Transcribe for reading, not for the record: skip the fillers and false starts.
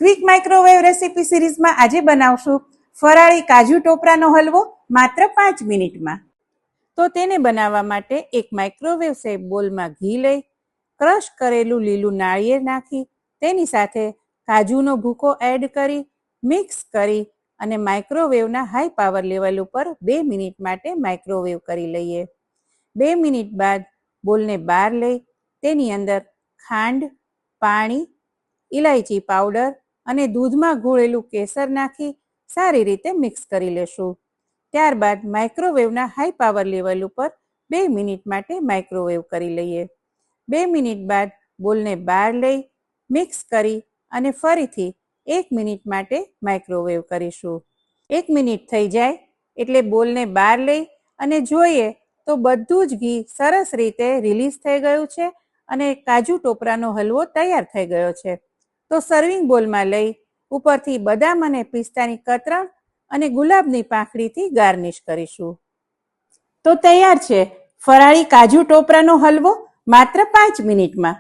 Quick microwave recipe સિરીઝમાં આજે બનાવશું ફરાળી કાજુ ટોપરાનો હલવો માત્ર 5 મિનિટમાં. તો તેને બનાવવા માટે એક માઇક્રોવેવ સેફ બોલમાં ઘી લઈ ક્રશ કરેલું લીલું નાળિયેર નાખી તેની સાથે કાજુનો ભૂકો એડ કરી મિક્સ કરી અને માઇક્રોવેવના હાઈ પાવર લેવલ ઉપર 2 મિનિટ માટે માઇક્રોવેવ કરી લઈએ. 2 મિનિટ બાદ બોલને બહાર લઈ તેની અંદર ખાંડ, પાણી, ઇલાયચી પાવડર અને દૂધમાં ઘોળેલું કેસર નાખી સારી રીતે મિક્સ કરી લેશું. ત્યારબાદ માઇક્રોવેવના હાઈ પાવર લેવલ ઉપર 2 મિનિટ માટે માઇક્રોવેવ કરી લઈએ. 2 મિનિટ બાદ બોલને બહાર લઈ મિક્સ કરી અને ફરીથી 1 મિનિટ માટે માઇક્રોવેવ કરીશું. 1 મિનિટ થઈ જાય એટલે બોલને બહાર લઈ અને જોઈએ તો બધું જ ઘી સરસ રીતે રિલીઝ થઈ ગયું છે અને કાજુ ટોપરાનો હલવો તૈયાર થઈ ગયો છે. તો સર્વિંગ બોલમાં લઈ ઉપરથી બદામ અને પિસ્તાની કતરણ અને ગુલાબની પાંખડીથી ગાર્નિશ કરીશું. તો તૈયાર છે ફરાળી કાજુ ટોપરાનો હલવો માત્ર 5 મિનિટમાં.